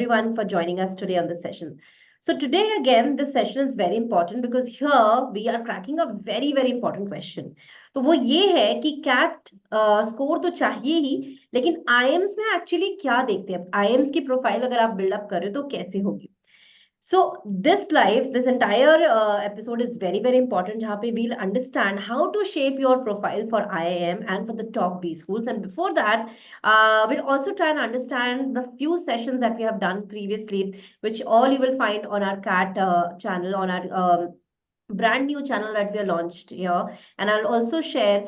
everyone for joining us today on this session. So today again, this session is very important because here we are cracking a very important question. तो वो ये है कि cat score तो चाहिए ही, लेकिन IIMs में actually क्या देखते हैं? आईएम्स की प्रोफाइल अगर आप बिल्डअप कर रहे हो तो कैसे होगी? So this entire episode is very important. जहाँ पे we'll understand how to shape your profile for IIM and for the top B schools. And before that, we'll also try and understand the few sessions that we have done previously, which all you will find on our CAT channel, on our brand new channel that we have launched here. And I'll also share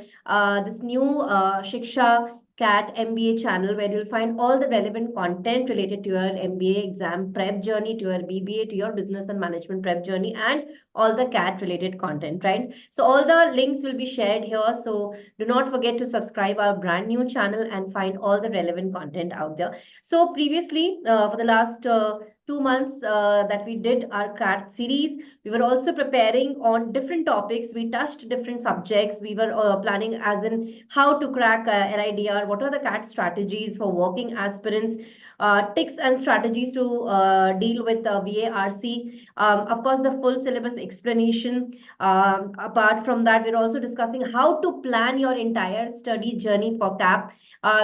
this new Shiksha CAT MBA channel where you'll find all the relevant content related to your MBA exam prep journey, to your BBA, to your business and management prep journey, and all the CAT related content, right? So all the links will be shared here. So do not forget to subscribe our brand new channel and find all the relevant content out there. So previously, for the last 2 months that we did our CAT series, we were also preparing on different topics. We touched different subjects. We were planning as in how to crack LIDR, what are the CAT strategies for working aspirants, tips and strategies to deal with VARC. Of course, the full syllabus explanation. Apart from that, we're also discussing how to plan your entire study journey for CAP.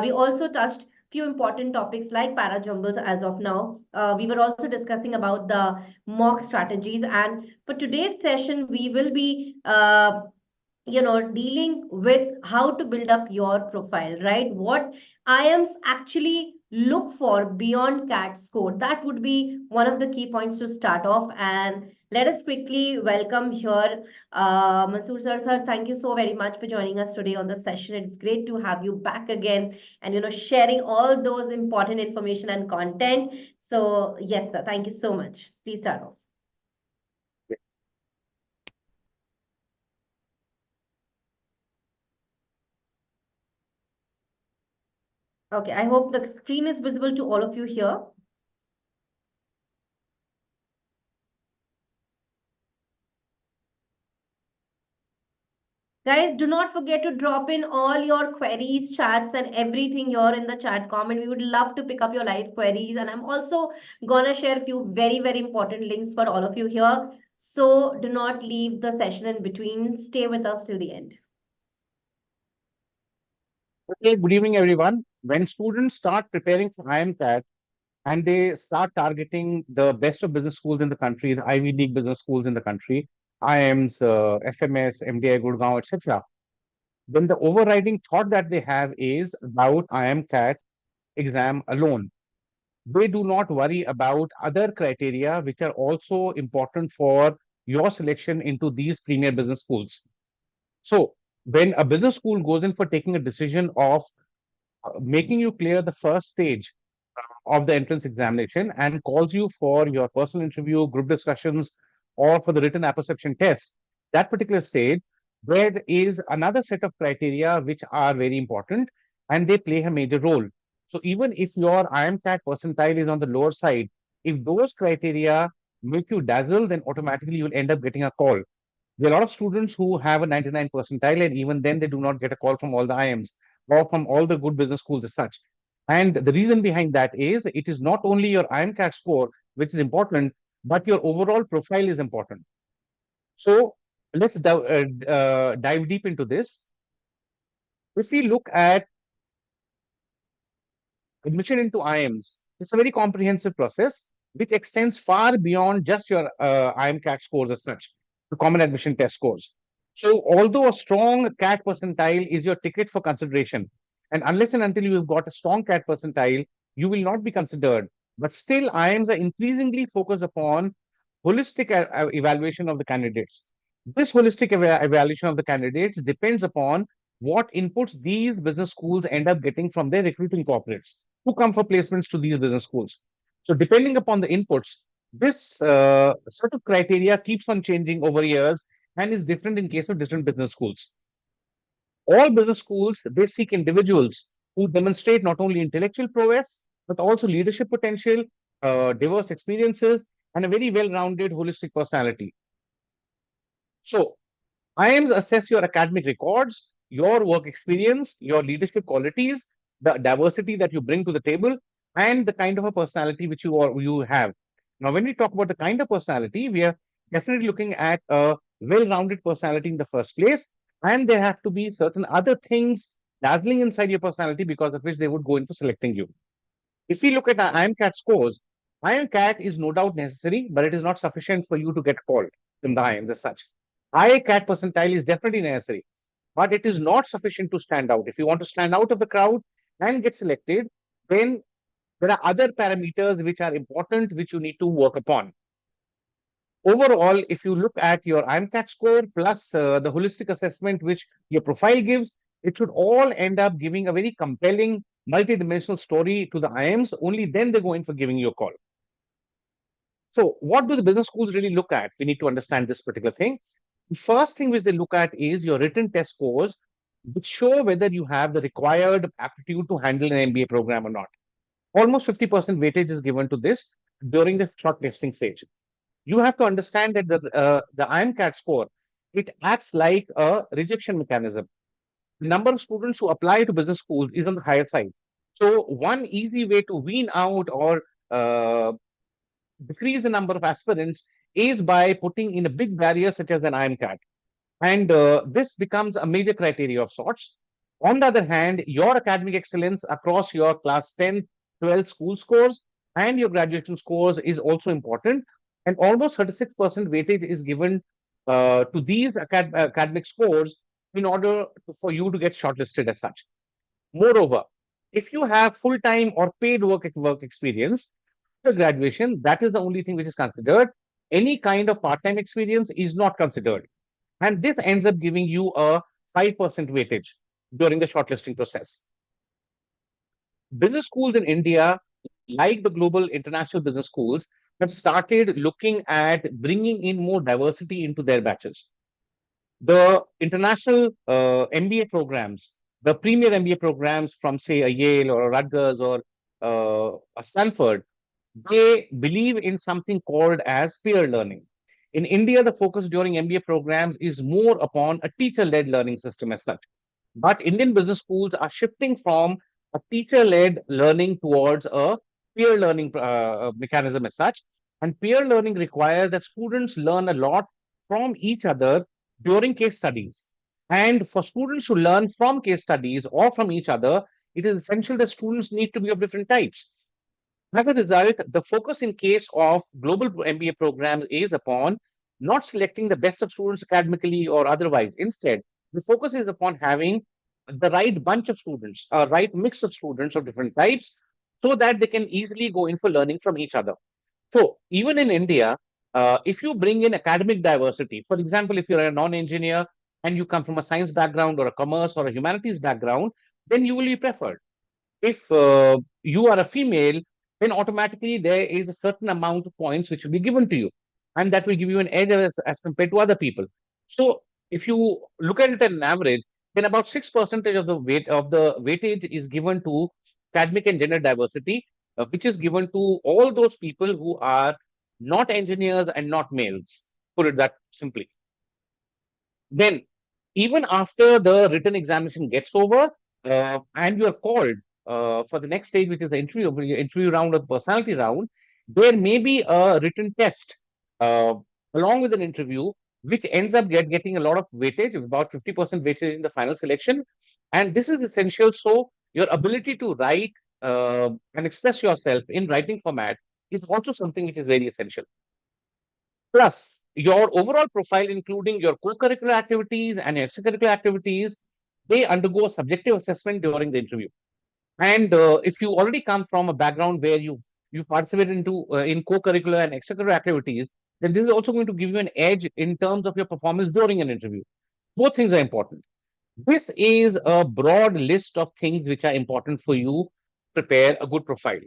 We also touched few important topics like parajumbles as of now. We were also discussing about the mock strategies, and for today's session we will be dealing with how to build up your profile, right? What IIMs actually look for beyond CAT score. That would be one of the key points to start off. And let us quickly welcome here Mansoor sir. Sir, thank you so very much for joining us today on the session. It's great to have you back again and sharing all those important information and content. So yes, sir, thank you so much. Please start off. Okay, I hope the screen is visible to all of you here. Guys, do not forget to drop in all your queries, chats, and everything here in the chat comment. We would love to pick up your live queries. And I'm also gonna share a few very important links for all of you here. So do not leave the session in between. Stay with us till the end. Okay, good evening, everyone. When students start preparing for IIMCAT and they start targeting the best of business schools in the country, the Ivy League business schools in the country, IIMs, FMS, MDI, Gurgaon, etc., then the overriding thought that they have is about IIMCAT exam alone. They do not worry about other criteria which are also important for your selection into these premier business schools. So, when a business school goes in for taking a decision of making you clear the first stage of the entrance examination and calls you for your personal interview, group discussions, or for the written apperception test, that particular stage, there is another set of criteria which are very important and they play a major role. So even if your IMCAT percentile is on the lower side, if those criteria make you dazzle, then automatically you'll end up getting a call. There are a lot of students who have a 99 percentile, and even then they do not get a call from all the IIMs or from all the good business schools as such. And the reason behind that is it is not only your IMCAT score, which is important, but your overall profile is important. So let's dive deep into this. If we look at admission into IIMs, it's a very comprehensive process which extends far beyond just your IMCAT scores as such, the common admission test scores. So although a strong CAT percentile is your ticket for consideration, and unless and until you've got a strong CAT percentile, you will not be considered. But still, IIMs are increasingly focused upon holistic evaluation of the candidates. This holistic evaluation of the candidates depends upon what inputs these business schools end up getting from their recruiting corporates who come for placements to these business schools. So depending upon the inputs, this set of criteria keeps on changing over years and is different in case of different business schools. All business schools, they seek individuals who demonstrate not only intellectual prowess, but also leadership potential, diverse experiences, and a very well-rounded holistic personality. So IIMs assess your academic records, your work experience, your leadership qualities, the diversity that you bring to the table, and the kind of a personality which you have. Now, when we talk about the kind of personality, we are definitely looking at a well-rounded personality in the first place, and there have to be certain other things dazzling inside your personality because of which they would go in for selecting you. If we look at our IMCAT scores, IMCAT is no doubt necessary, but it is not sufficient for you to get called in the IIMs as such. ICAT percentile is definitely necessary, but it is not sufficient to stand out. If you want to stand out of the crowd and get selected, then there are other parameters which are important, which you need to work upon. Overall, if you look at your IMCAT score plus the holistic assessment which your profile gives, it should all end up giving a very compelling, multi-dimensional story to the IIMs. Only then they go in for giving you a call. So, what do the business schools really look at? We need to understand this particular thing. The first thing which they look at is your written test scores, which show whether you have the required aptitude to handle an MBA program or not. Almost 50% weightage is given to this during the shortlisting stage. You have to understand that the IMCAT score, it acts like a rejection mechanism. The number of students who apply to business schools is on the higher side. So one easy way to wean out or decrease the number of aspirants is by putting in a big barrier such as an IMCAT. And this becomes a major criteria of sorts. On the other hand, your academic excellence across your class 10, 12 school scores and your graduation scores is also important. And almost 36% weightage is given to these academic scores in order for you to get shortlisted as such. Moreover, if you have full-time or paid work experience after graduation, that is the only thing which is considered. Any kind of part-time experience is not considered. And this ends up giving you a 5% weightage during the shortlisting process. Business schools in India, like the global international business schools, have started looking at bringing in more diversity into their batches. The international MBA programs, the premier MBA programs from, say, a Yale or a Rutgers or a Stanford, they believe in something called as peer learning. In India, the focus during MBA programs is more upon a teacher-led learning system as such. But Indian business schools are shifting from a teacher-led learning towards a peer learning mechanism as such. And peer learning requires that students learn a lot from each other during case studies. And for students to learn from case studies or from each other, it is essential that students need to be of different types. As a result, the focus in case of global MBA programs is upon not selecting the best of students academically or otherwise. Instead, the focus is upon having the right bunch of students, a right mix of students of different types, so that they can easily go in for learning from each other. So, even in India, if you bring in academic diversity, for example, if you're a non-engineer and you come from a science background or a commerce or a humanities background, then you will be preferred. If you are a female, then automatically there is a certain amount of points which will be given to you, and that will give you an edge as compared to other people. So, if you look at it at an average, then about 6% of the weightage is given to academic and gender diversity, which is given to all those people who are not engineers and not males. Put it that simply. Then, even after the written examination gets over and you are called for the next stage, which is the interview round or the personality round, there may be a written test uh, along with an interview, which ends up getting a lot of weightage, about 50% weightage in the final selection. And this is essential. So, your ability to write and express yourself in writing format is also something which is very essential. Plus, your overall profile, including your co-curricular activities and extracurricular activities, they undergo a subjective assessment during the interview. And if you already come from a background where you participated in co-curricular and extracurricular activities, then this is also going to give you an edge in terms of your performance during an interview. Both things are important. This is a broad list of things which are important for you to prepare a good profile.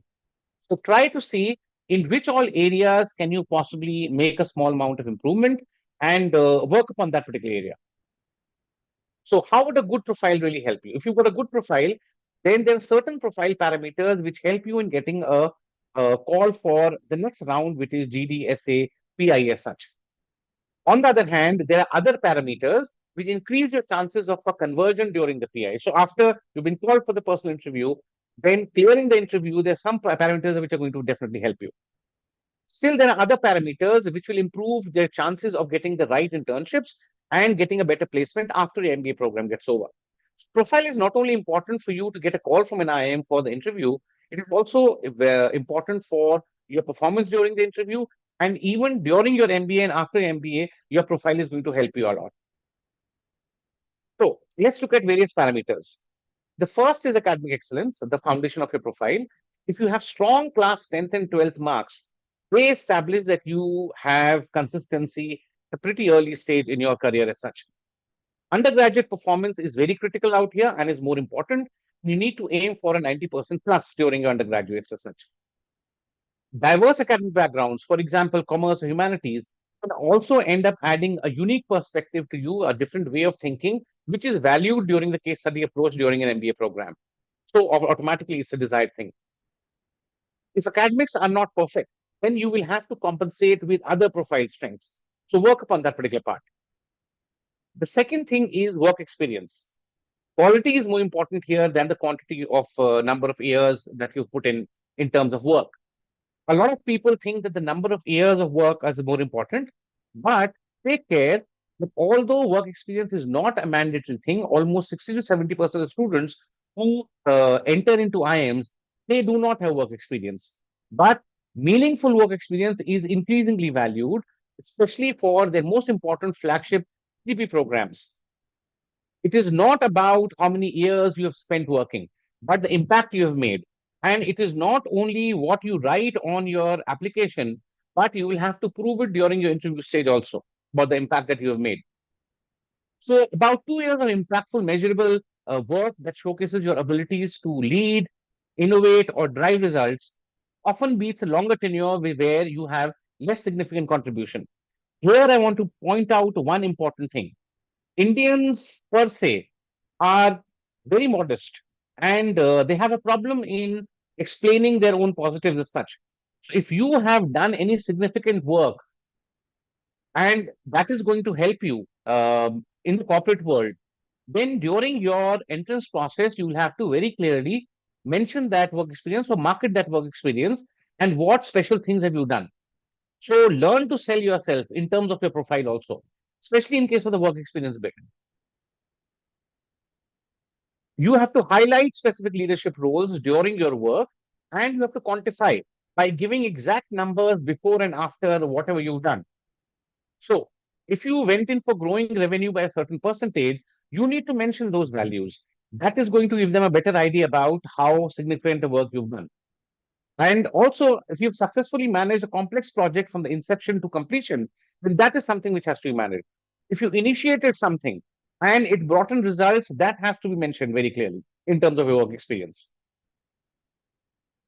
So try to see in which all areas can you possibly make a small amount of improvement and work upon that particular area. So how would a good profile really help you? If you've got a good profile, then there are certain profile parameters which help you in getting a call for the next round, which is GDSA, PI as such. On the other hand, there are other parameters which increase your chances of a conversion during the PI. So after you've been called for the personal interview, then clearing the interview, there's some parameters which are going to definitely help you. Still, there are other parameters which will improve their chances of getting the right internships and getting a better placement after the MBA program gets over. Profile is not only important for you to get a call from an IIM for the interview, it is also important for your performance during the interview. And even during your MBA and after MBA, your profile is going to help you a lot. So let's look at various parameters. The first is academic excellence, the foundation of your profile. If you have strong class 10th and 12th marks, they establish that you have consistency at a pretty early stage in your career as such. Undergraduate performance is very critical out here and is more important. You need to aim for a 90% plus during your undergraduates as such. Diverse academic backgrounds, for example, commerce or humanities, can also end up adding a unique perspective to you, a different way of thinking, which is valued during the case study approach during an MBA program. So automatically, it's a desired thing. If academics are not perfect, then you will have to compensate with other profile strengths. So work upon that particular part. The second thing is work experience. Quality is more important here than the quantity of number of years that you put in terms of work. A lot of people think that the number of years of work is more important, but take care that although work experience is not a mandatory thing, almost 60 to 70% of students who enter into IIMs, they do not have work experience. But meaningful work experience is increasingly valued, especially for their most important flagship CP programs. It is not about how many years you have spent working, but the impact you have made. And it is not only what you write on your application, but you will have to prove it during your interview stage also about the impact that you have made. So, about 2 years of impactful, measurable work that showcases your abilities to lead, innovate, or drive results often beats a longer tenure where you have less significant contribution. Here, I want to point out one important thing. Indians per se are very modest and they have a problem in explaining their own positives as such. So if you have done any significant work and that is going to help you in the corporate world, then during your entrance process, you will have to very clearly mention that work experience or market that work experience and what special things have you done. So learn to sell yourself in terms of your profile also, especially in case of the work experience bit. You have to highlight specific leadership roles during your work and you have to quantify by giving exact numbers before and after whatever you've done. So, if you went in for growing revenue by a certain percentage, you need to mention those values. That is going to give them a better idea about how significant the work you've done. And also, if you've successfully managed a complex project from the inception to completion, then that is something which has to be managed. If you initiated something and it brought in results, that has to be mentioned very clearly in terms of your work experience.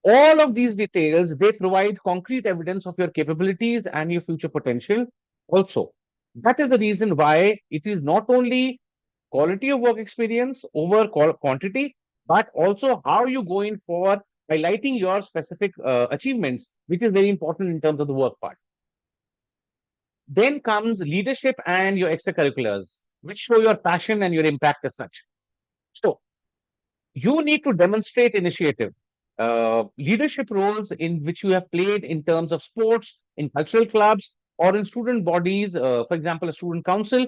All of these details, they provide concrete evidence of your capabilities and your future potential also. That is the reason why it is not only quality of work experience over quantity, but also how you go in for highlighting your specific achievements, which is very important in terms of the work part. Then comes leadership and your extracurriculars, which show your passion and your impact as such. So you need to demonstrate initiative. Leadership roles in which you have played in terms of sports, in cultural clubs, or in student bodies, for example, a student council,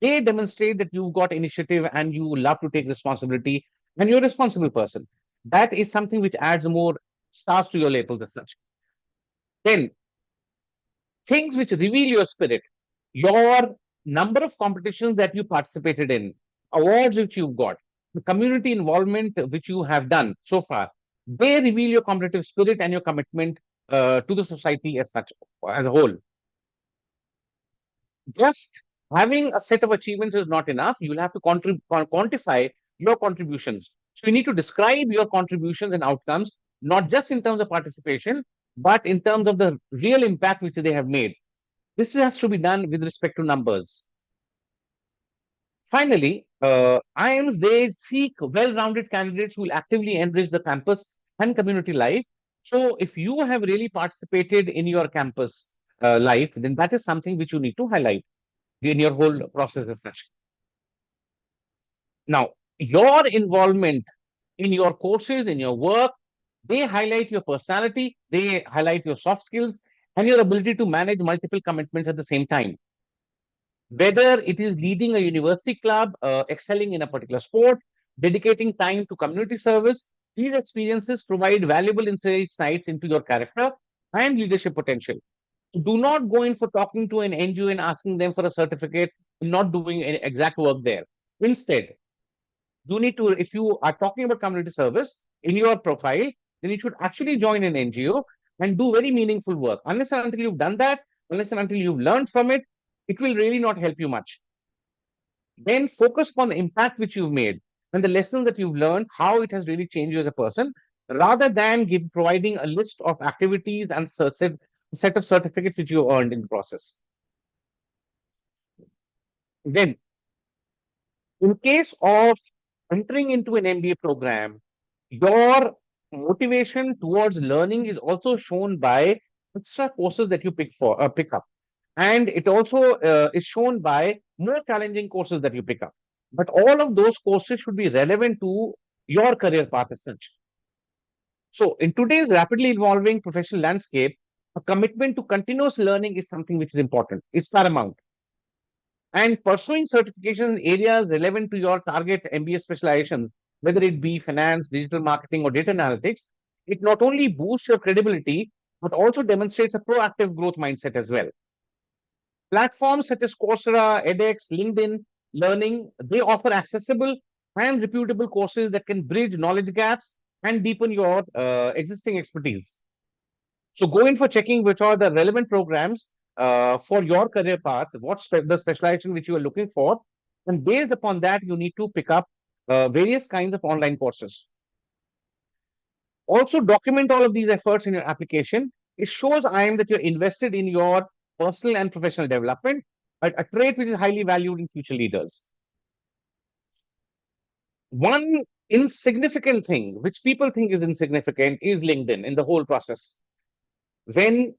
they demonstrate that you've got initiative and you love to take responsibility and you're a responsible person. That is something which adds more stars to your labels as such. Then, things which reveal your spirit, your number of competitions that you participated in, awards which you've got, the community involvement which you have done so far, they reveal your competitive spirit and your commitment to the society as such, as a whole. Just having a set of achievements is not enough. You will have to quantify your contributions. So you need to describe your contributions and outcomes, not just in terms of participation, but in terms of the real impact which they have made. This has to be done with respect to numbers. Finally, IIMs, they seek well-rounded candidates who will actively enrich the campus and community life. So if you have really participated in your campus life, then that is something which you need to highlight in your whole process as such. Now, your involvement in your courses, in your work. They highlight your personality, they highlight your soft skills, and your ability to manage multiple commitments at the same time. Whether it is leading a university club, excelling in a particular sport, dedicating time to community service, these experiences provide valuable insights into your character and leadership potential. Do not go in for talking to an NGO and asking them for a certificate and not doing any exact work there. Instead, you need to, if you are talking about community service in your profile, then you should actually join an NGO and do very meaningful work. Unless and until you've done that, unless and until you've learned from it, it will really not help you much. Then focus upon the impact which you've made and the lessons that you've learned, how it has really changed you as a person, rather than providing a list of activities and set of certificates which you earned in the process. Then, in case of entering into an MBA program, your motivation towards learning is also shown by extra courses that you pick up, and it also is shown by more challenging courses that you pick up. But all of those courses should be relevant to your career path as such. So, in today's rapidly evolving professional landscape, a commitment to continuous learning is something which is important. It's paramount. And pursuing certifications in areas relevant to your target MBA specialization, whether it be finance, digital marketing, or data analytics, it not only boosts your credibility, but also demonstrates a proactive growth mindset as well. Platforms such as Coursera, edX, LinkedIn Learning, they offer accessible and reputable courses that can bridge knowledge gaps and deepen your existing expertise. So go in for checking which are the relevant programs for your career path, what's the specialization which you are looking for, and based upon that, you need to pick up various kinds of online courses. Also, document all of these efforts in your application. It shows IIM that you're invested in your personal and professional development, a trait which is highly valued in future leaders. One insignificant thing, which people think is insignificant, is LinkedIn in the whole process. When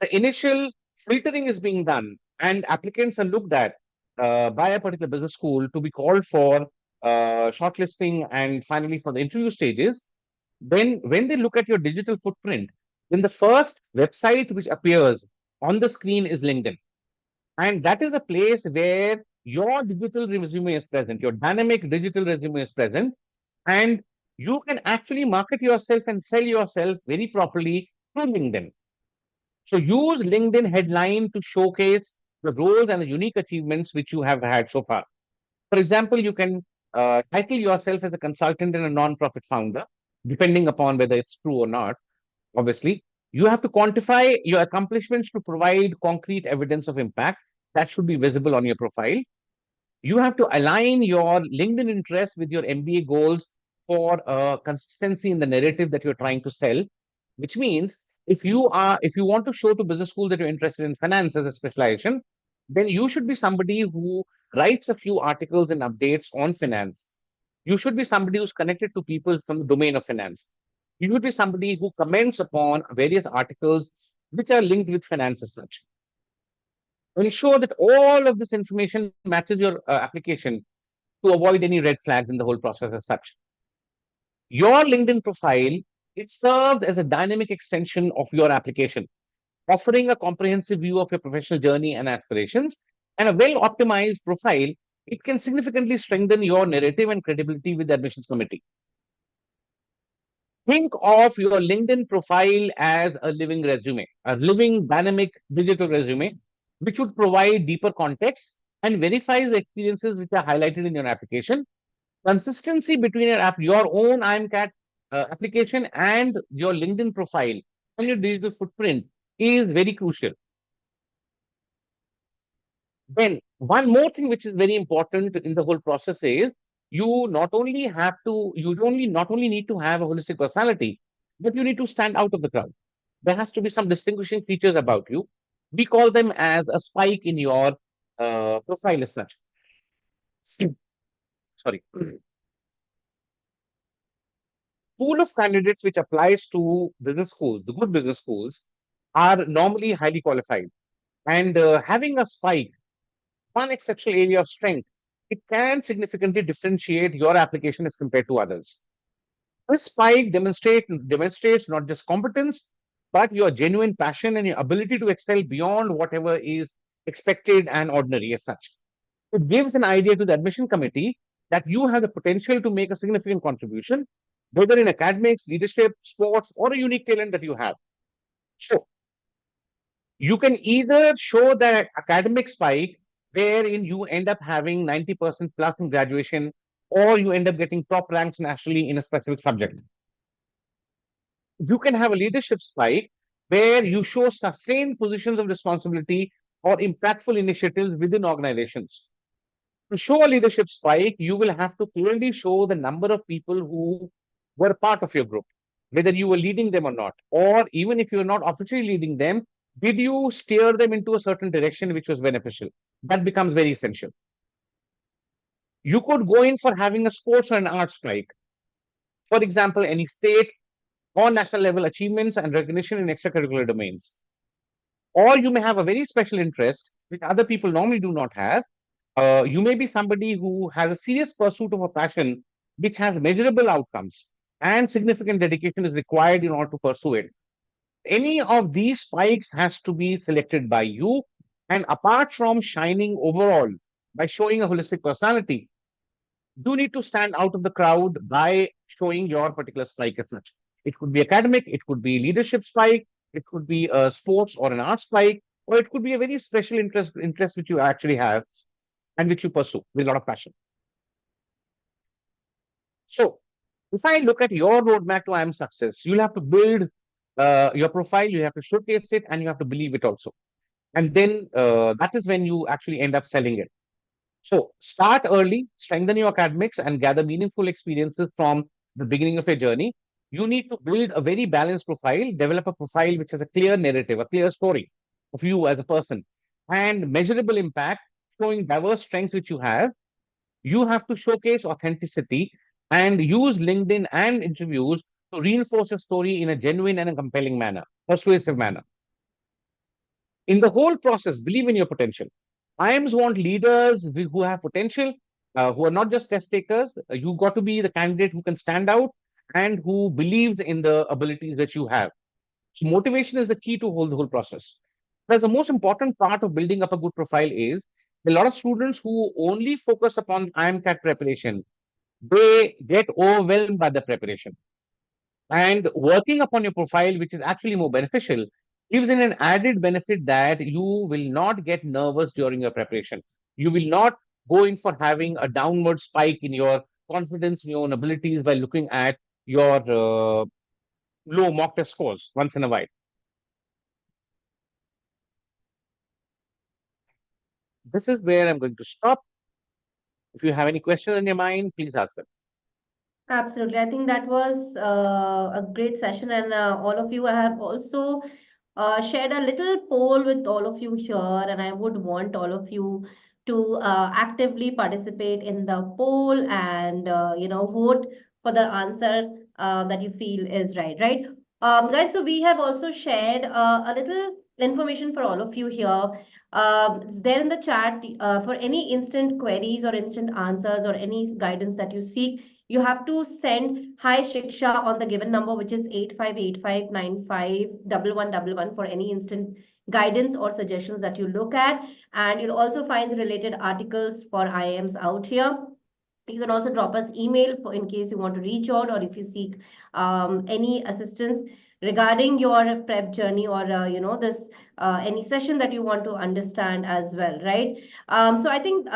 the initial filtering is being done and applicants are looked at by a particular business school to be called for shortlisting and finally for the interview stages, then when they look at your digital footprint, then the first website which appears on the screen is LinkedIn. And that is a place where your digital resume is present, your dynamic digital resume is present, and you can actually market yourself and sell yourself very properly through LinkedIn. So use LinkedIn headline to showcase the roles and the unique achievements which you have had so far. For example, you can title yourself as a consultant and a non-profit founder, depending upon whether it's true or not. Obviously, you have to quantify your accomplishments to provide concrete evidence of impact that should be visible on your profile. You have to align your LinkedIn interests with your MBA goals for consistency in the narrative that you're trying to sell, which means if you want to show to business school that you're interested in finance as a specialization, then you should be somebody who writes a few articles and updates on finance. You should be somebody who's connected to people from the domain of finance. You should be somebody who comments upon various articles which are linked with finance as such. Ensure that all of this information matches your application to avoid any red flags in the whole process as such. Your LinkedIn profile, it serves as a dynamic extension of your application, offering a comprehensive view of your professional journey and aspirations. And a well optimized profile, it can significantly strengthen your narrative and credibility with the admissions committee. Think of your LinkedIn profile as a living resume, a living dynamic digital resume, which would provide deeper context and verifies the experiences which are highlighted in your application. Consistency between your own IMCAT application and your LinkedIn profile and your digital footprint is very crucial. Then one more thing which is very important in the whole process is you not only not only need to have a holistic personality, but you need to stand out of the crowd. There has to be some distinguishing features about you. We call them as a spike in your profile as such. Sorry. Pool of candidates which applies to business schools, the good business schools, are normally highly qualified. And having a spike, one exceptional area of strength, it can significantly differentiate your application as compared to others. This spike demonstrates not just competence, but your genuine passion and your ability to excel beyond whatever is expected and ordinary as such. It gives an idea to the admission committee that you have the potential to make a significant contribution, whether in academics, leadership, sports, or a unique talent that you have. So you can either show that academic spike wherein you end up having 90% plus in graduation, or you end up getting top ranks nationally in a specific subject. You can have a leadership spike where you show sustained positions of responsibility or impactful initiatives within organizations. To show a leadership spike, you will have to clearly show the number of people who were part of your group, whether you were leading them or not, or even if you're not officially leading them, did you steer them into a certain direction which was beneficial? That becomes very essential. You could go in for having a sports or an arts spike. For example, any state or national level achievements and recognition in extracurricular domains. Or you may have a very special interest which other people normally do not have. You may be somebody who has a serious pursuit of a passion which has measurable outcomes and significant dedication is required in order to pursue it. Any of these spikes has to be selected by you. And apart from shining overall by showing a holistic personality, you need to stand out of the crowd by showing your particular spike as such. It could be academic, it could be leadership spike, it could be a sports or an art spike, or it could be a very special interest which you actually have and which you pursue with a lot of passion. So, if I look at your roadmap to IIM success, you'll have to build your profile, you have to showcase it, and you have to believe it also. And then that is when you actually end up selling it. So, start early, strengthen your academics, and gather meaningful experiences from the beginning of your journey. You need to build a very balanced profile, develop a profile which has a clear narrative, a clear story of you as a person, and measurable impact, showing diverse strengths which you have. You have to showcase authenticity and use LinkedIn and interviews to reinforce your story in a genuine and a compelling manner, persuasive manner. In the whole process, believe in your potential. IIMs want leaders who have potential, who are not just test takers. You got to be the candidate who can stand out and who believes in the abilities that you have. So motivation is the key to the whole process. Whereas the most important part of building up a good profile is a lot of students who only focus upon IIMCAT preparation, they get overwhelmed by the preparation. And working upon your profile, which is actually more beneficial, gives in an added benefit that you will not get nervous during your preparation. You will not go in for having a downward spike in your confidence in your own abilities by looking at your low mock test scores once in a while. This is where I'm going to stop. If you have any questions in your mind, please ask them. Absolutely. I think that was a great session, and all of you have also shared a little poll with all of you here, and I would want all of you to actively participate in the poll and vote for the answer that you feel is right, right? Guys, so we have also shared a little information for all of you here. It's there in the chat for any instant queries or instant answers or any guidance that you seek. You have to send hi Shiksha on the given number, which is 8585951111 for any instant guidance or suggestions that you look at. And you'll also find the related articles for IIMs out here. You can also drop us email for in case you want to reach out or if you seek any assistance regarding your prep journey or this any session that you want to understand as well, right? So I think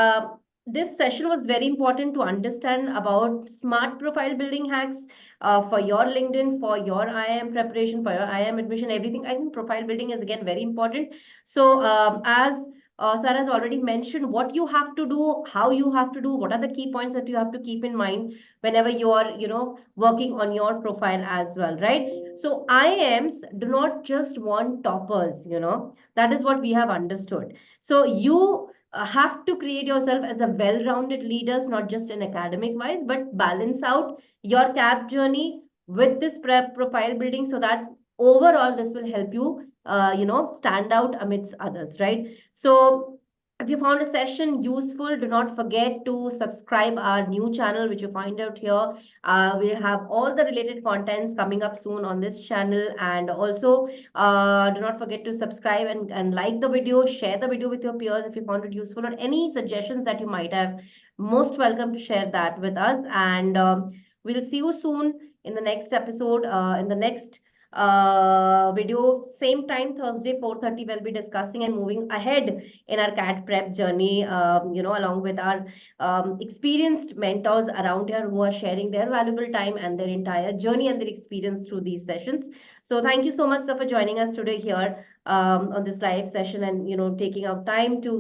this session was very important to understand about smart profile building hacks for your LinkedIn, for your IIM preparation, for your IIM admission, everything. I think profile building is again very important. So as Sarah has already mentioned what you have to do, how you have to do, what are the key points that you have to keep in mind whenever you are, working on your profile as well, right? So IIMs do not just want toppers, that is what we have understood. So you have to create yourself as a well-rounded leaders, not just in academic wise, but balance out your CAP journey with this prep profile building so that overall this will help you stand out amidst others, right? So If you found a session useful, do not forget to subscribe our new channel, which you find out here. We'll have all the related contents coming up soon on this channel. And also, do not forget to subscribe and like the video, share the video with your peers if you found it useful, or any suggestions that you might have. Most welcome to share that with us. And we'll see you soon in the next episode, in the next video, same time, Thursday 4:30. We'll be discussing and moving ahead in our CAT prep journey, along with our experienced mentors around here who are sharing their valuable time and their entire journey and their experience through these sessions. So thank you so much, sir, for joining us today here on this live session, and taking out time to